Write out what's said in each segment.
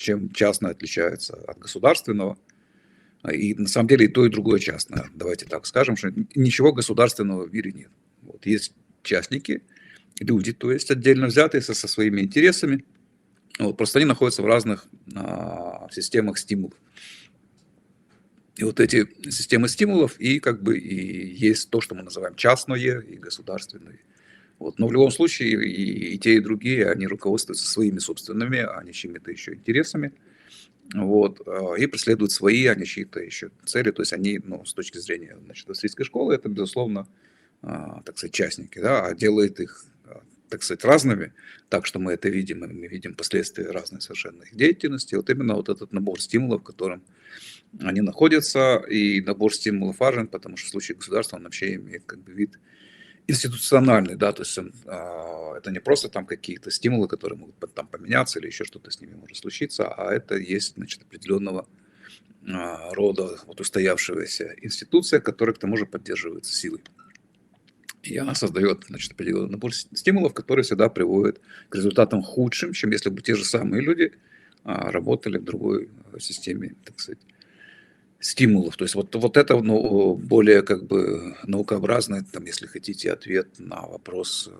чем частное отличается от государственного. И на самом деле и то, и другое частное. Давайте так скажем, что ничего государственного в мире нет. Вот есть частники, люди, то есть отдельно взятые со своими интересами. Вот, просто они находятся в разных системах стимулов. И вот эти системы стимулов и как бы и есть то, что мы называем частное и государственное. Вот. Но в любом случае и те, и другие, они руководствуются своими собственными, а не чьими-то еще интересами. Вот, и преследуют свои, а не чьи-то еще цели. То есть они, ну, с точки зрения, значит, австрийской школы, это, безусловно, так сказать, частники, да, а делает их, так сказать, разными, так что мы это видим, и мы видим последствия разной совершенно их деятельности. Вот именно вот этот набор стимулов, в котором они находятся, и набор стимулов важен, потому что в случае государства он вообще имеет как бы вид институциональный, да, то есть это не просто там какие-то стимулы, которые могут там поменяться или еще что-то с ними может случиться, а это есть, значит, определенного рода вот устоявшаяся институция, которая к тому же поддерживается силой. И она создает, значит, определенный набор стимулов, которые всегда приводят к результатам худшим, чем если бы те же самые люди работали в другой системе, так сказать, стимулов. То есть вот это, ну, более как бы наукообразный, там, если хотите, ответ на вопрос,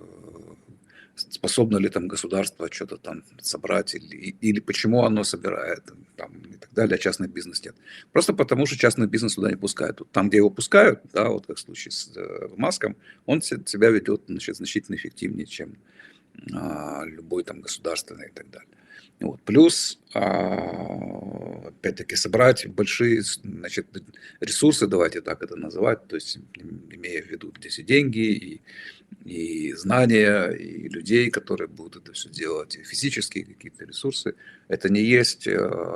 способно ли там государство что-то там собрать или почему оно собирает там, и так далее, а частный бизнес нет. Просто потому, что частный бизнес туда не пускают. Там, где его пускают, да, вот как в случае с Маском, он себя ведет, значит, значительно эффективнее, чем любой там государственный и так далее. Вот. Плюс, опять-таки, собрать большие, значит, ресурсы, давайте так это называть, то есть имея в виду здесь и деньги, и знания, и людей, которые будут это все делать, и физические какие-то ресурсы, это не есть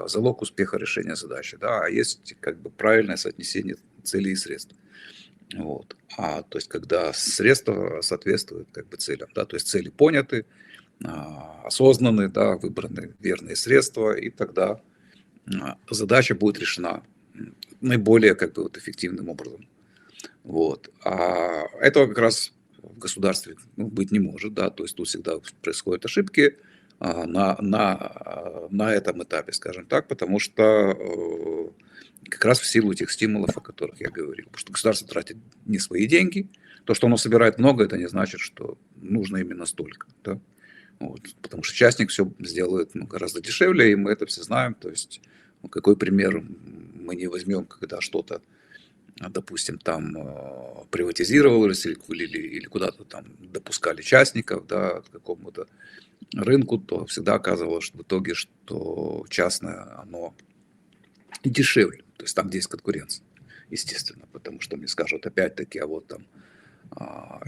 залог успеха решения задачи, да, а есть как бы правильное соотнесение целей и средств. Вот. То есть, когда средства соответствуют как бы целям, да, то есть цели поняты, осознанные, да, выбраны верные средства, и тогда задача будет решена наиболее как бы вот эффективным образом. Вот. А этого как раз в государстве быть не может, да, то есть тут всегда происходят ошибки на этом этапе, скажем так, потому что как раз в силу тех стимулов, о которых я говорил. Потому что государство тратит не свои деньги. То, что оно собирает много, это не значит, что нужно именно столько. Да? Вот. Потому что частник все сделает гораздо дешевле, и мы это все знаем. То есть, какой пример мы не возьмем, когда что-то, допустим, там приватизировалось или куда-то там допускали частников, да, к какому-то рынку, то всегда оказывалось, что в итоге, что частное, оно дешевле. То есть там, где есть конкуренция, естественно, потому что мне скажут опять-таки, а вот там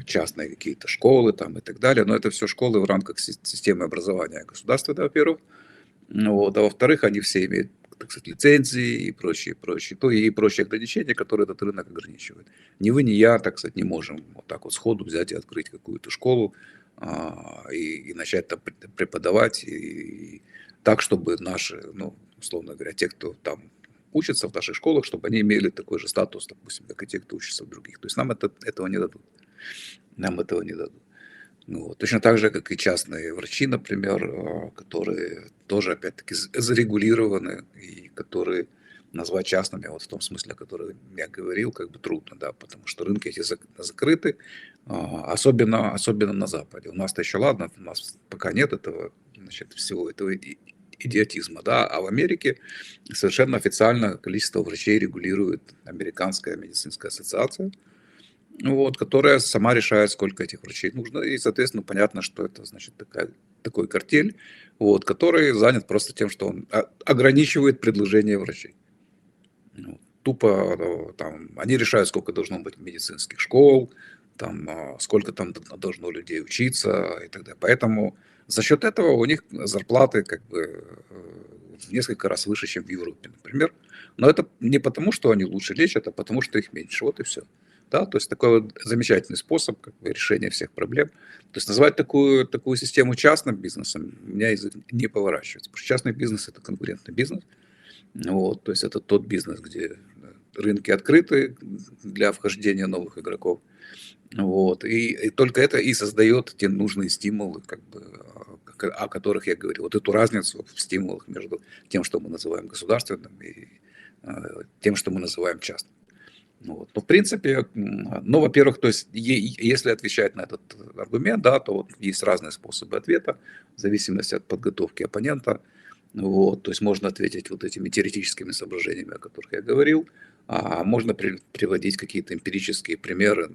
частные какие-то школы там и так далее, но это все школы в рамках системы образования государства, да, во-первых, вот, а во-вторых, они все имеют, так сказать, лицензии и прочие, и прочие ограничения, которые этот рынок ограничивает. Ни вы, ни я, так сказать, не можем вот так вот сходу взять и открыть какую-то школу и начать там преподавать и так, чтобы наши, ну, условно говоря, те, кто там учатся в наших школах, чтобы они имели такой же статус, допустим, как и те, кто учится в других. То есть нам этого не дадут. Нам этого не дадут. Ну, вот. Точно так же, как и частные врачи, например, которые тоже, опять-таки, зарегулированы и которые назвать частными, вот в том смысле, о котором я говорил, как бы трудно, да, потому что рынки эти закрыты, особенно на Западе. У нас-то еще ладно, у нас пока нет этого, значит, всего этого идиотизма, да, а в Америке совершенно официально количество врачей регулирует Американская медицинская ассоциация, вот, которая сама решает, сколько этих врачей нужно, и, соответственно, понятно, что это, значит, такой картель, вот, который занят просто тем, что он ограничивает предложение врачей. Ну, тупо там, они решают, сколько должно быть медицинских школ, там, сколько там должно людей учиться и так далее. Поэтому за счет этого у них зарплаты как бы в несколько раз выше, чем в Европе, например. Но это не потому, что они лучше лечат, а потому, что их меньше. Вот и все. Да, то есть такой вот замечательный способ как бы, решения всех проблем. То есть назвать такую систему частным бизнесом у меня язык не поворачивается. Потому что частный бизнес – это конкурентный бизнес. Вот, то есть это тот бизнес, где рынки открыты для вхождения новых игроков. Вот, и только это и создает те нужные стимулы как бы, о которых я говорил. Вот эту разницу в стимулах между тем, что мы называем государственным, и тем, что мы называем частным. Вот. Ну, в принципе, ну, во-первых, то есть, если отвечать на этот аргумент, да, то вот есть разные способы ответа в зависимости от подготовки оппонента. Вот, то есть можно ответить вот этими теоретическими соображениями, о которых я говорил, а можно приводить какие-то эмпирические примеры,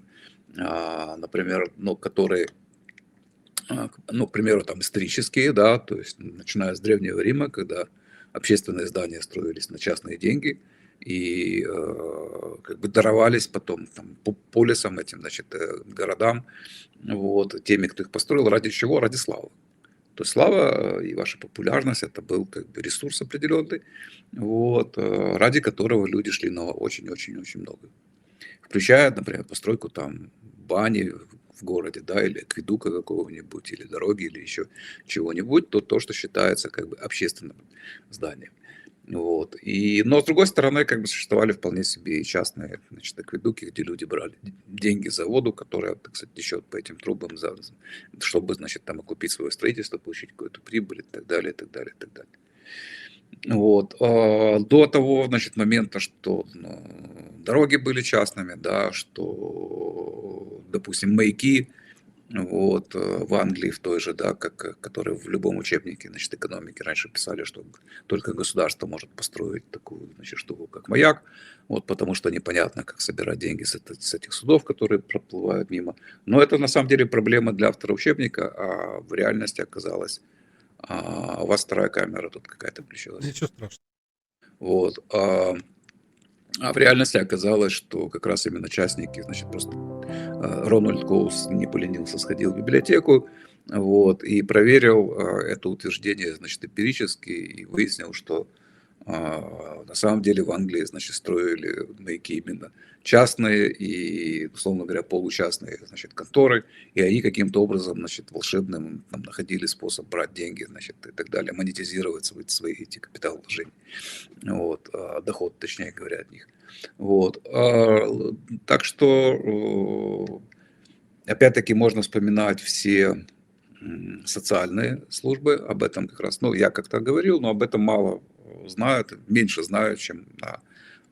например, ну, которые, ну, к примеру, там исторические, да, то есть начиная с Древнего Рима, когда общественные здания строились на частные деньги и как бы даровались потом там, полисам этим, значит, городам, вот, теми, кто их построил, ради чего? Ради славы. То есть слава и ваша популярность это был как бы ресурс определенный, вот, ради которого люди шли на очень-очень-очень много. Включая, например, постройку там бани в городе, да, или акведука какого-нибудь, или дороги, или еще чего-нибудь, то, что считается как бы общественным зданием. Вот. Но с другой стороны, как бы существовали вполне себе и частные, значит, акведуки, где люди брали деньги за воду, которая, так сказать, течет по этим трубам, чтобы, значит, там окупить свое строительство, получить какую-то прибыль и так далее, и так далее, и так далее. Вот. До того, значит, момента, что дороги были частными, да, что, допустим, маяки, вот, в Англии в той же, да, которые в любом учебнике, значит, экономики раньше писали, что только государство может построить такую, значит, штуку, как маяк, вот, потому что непонятно, как собирать деньги с этих судов, которые проплывают мимо. Но это на самом деле проблема для автора учебника, а в реальности оказалось, у вас вторая камера тут какая-то включилась. Ничего страшного. Вот. А в реальности оказалось, что как раз именно частники, значит, просто Рональд Коус не поленился, сходил в библиотеку, вот, и проверил это утверждение, значит, эмпирически, и выяснил, что на самом деле в Англии, значит, строили маяки именно частные и, условно говоря, получастные, значит, конторы, и они каким-то образом, значит, волшебным там, находили способ брать деньги, значит, и так далее, монетизировать свои эти капиталовложения, вот, доход, точнее говоря, от них. Вот. Так что, опять-таки, можно вспоминать все социальные службы, об этом как раз, ну, я как-то говорил, но об этом мало знают, меньше знают, чем на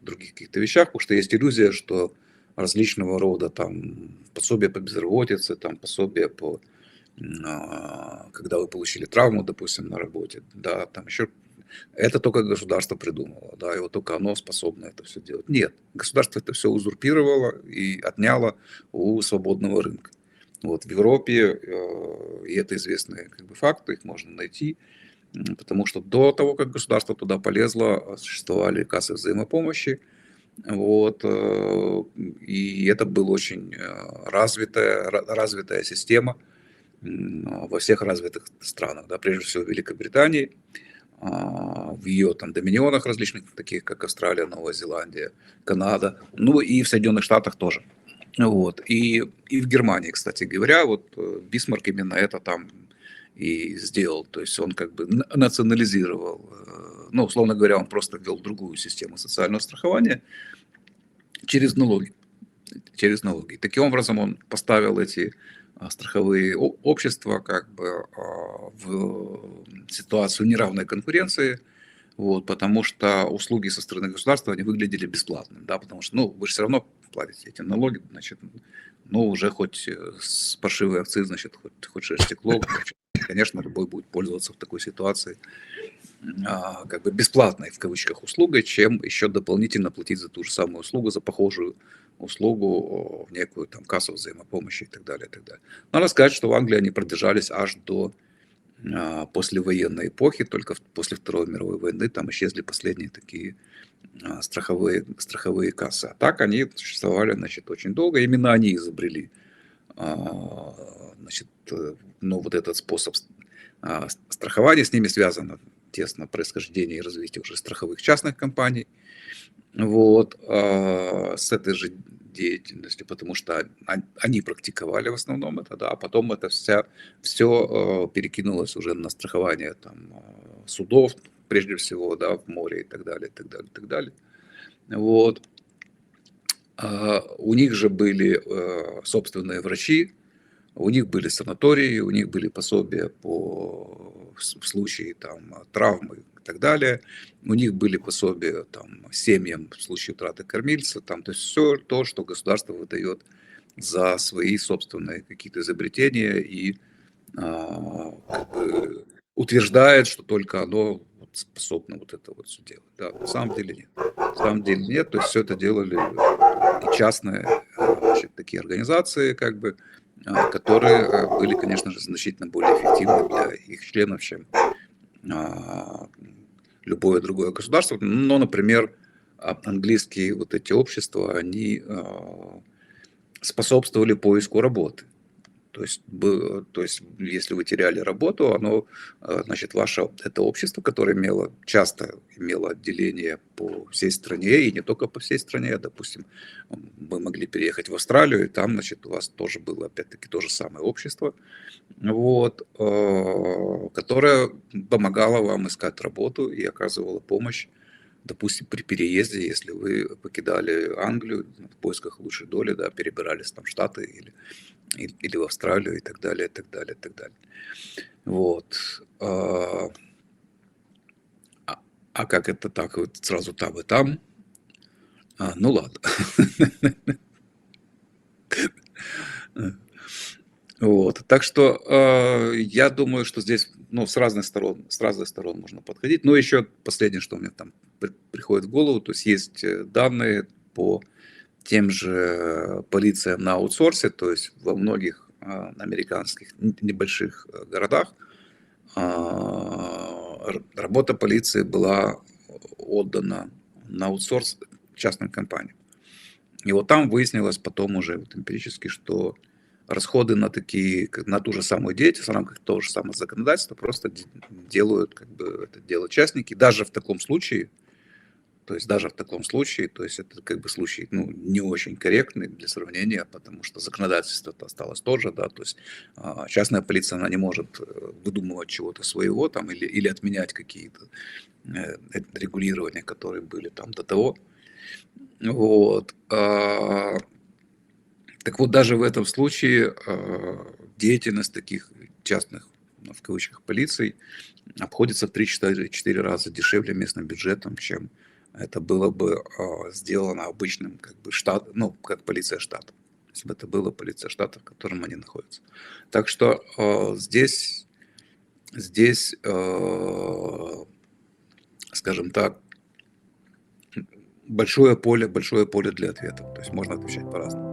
других каких-то вещах, потому что есть иллюзия, что различного рода там пособия по безработице, там пособия по, когда вы получили травму, допустим, на работе, да, там еще это только государство придумало, да, и вот только оно способно это все делать. Нет, государство это все узурпировало и отняло у свободного рынка. Вот в Европе, и это известные как бы факты, их можно найти, потому что до того, как государство туда полезло, существовали кассы взаимопомощи, вот, и это была очень развитая система во всех развитых странах, да, прежде всего в Великобритании, в ее там доминионах различных, таких как Австралия, Новая Зеландия, Канада, ну и в Соединенных Штатах тоже. Вот. И в Германии, кстати говоря, вот Бисмарк именно это там и сделал. То есть он как бы национализировал, ну, условно говоря, он просто ввел другую систему социального страхования через налоги. Через налоги. Таким образом он поставил эти страховые общества как бы в ситуацию неравной конкуренции, вот, потому что услуги со стороны государства они выглядели бесплатными, да, потому что, ну, вы же все равно платите эти налоги, значит, ну, уже хоть с паршивой овцы, значит, хоть стекло, конечно, любой будет пользоваться в такой ситуации как бы бесплатной, в кавычках, услугой, чем еще дополнительно платить за ту же самую услугу, за похожую услугу в некую там кассу взаимопомощи и так далее, и так далее. Надо сказать, что в Англии они продержались аж до послевоенной эпохи, только после Второй мировой войны там исчезли последние такие страховые кассы. А так они существовали, значит, очень долго. Именно они изобрели, значит, ну, вот этот способ страхования. С ними связано тесно происхождение и развитие уже страховых частных компаний. Вот, с этой же деятельностью, потому что они практиковали в основном это, да, а потом это все перекинулось уже на страхование там, судов, прежде всего, да, в море и так далее, и так далее, и так далее. Вот. У них же были собственные врачи, У них были санатории, у них были пособия в случае там, травмы и так далее. У них были пособия там, семьям в случае утраты кормильца. Там, то есть все то, что государство выдает за свои собственные какие-то изобретения и как бы утверждает, что только оно вот способно вот это вот все делать. Да, на самом деле нет. На самом деле нет. То есть все это делали и частные значит, такие организации, как бы, которые были, конечно же, значительно более эффективны для их членов, чем любое другое государство. Но, например, английские вот эти общества, они способствовали поиску работы. То есть, если вы теряли работу, оно, значит, ваше это общество, которое часто имело отделение по всей стране, и не только по всей стране, допустим, вы могли переехать в Австралию, и там, значит, у вас тоже было, опять-таки, то же самое общество, вот, которое помогало вам искать работу и оказывало помощь, допустим, при переезде, если вы покидали Англию в поисках лучшей доли, да, перебирались там в Штаты или в Австралию и так далее, и так далее, и так далее. Вот. А как это так вот сразу там и там? Ну ладно. Вот. Так что я думаю, что здесь ну, с разных сторон можно подходить. Но еще последнее, что мне там приходит в голову, то есть данные по тем же полициям на аутсорсе, то есть во многих американских небольших городах работа полиции была отдана на аутсорс частным компаниям. И вот там выяснилось потом уже вот эмпирически, что расходы на ту же самую деятельность в рамках того же самого законодательства просто делают как бы это дело частники. Даже в таком случае, то есть это как бы случай ну, не очень корректный для сравнения, потому что законодательство осталось тоже, да, то есть частная полиция, она не может выдумывать чего-то своего там или отменять какие-то регулирования, которые были там до того. Вот. Так вот, даже в этом случае деятельность таких частных, ну, в кавычках, полиций обходится в 3-4 раза дешевле местным бюджетом, чем это было бы сделано обычным как бы ну, как полиция штата. Если бы это была полиция штата, в котором они находятся. Так что здесь, скажем так, большое поле для ответов. То есть можно отвечать по-разному.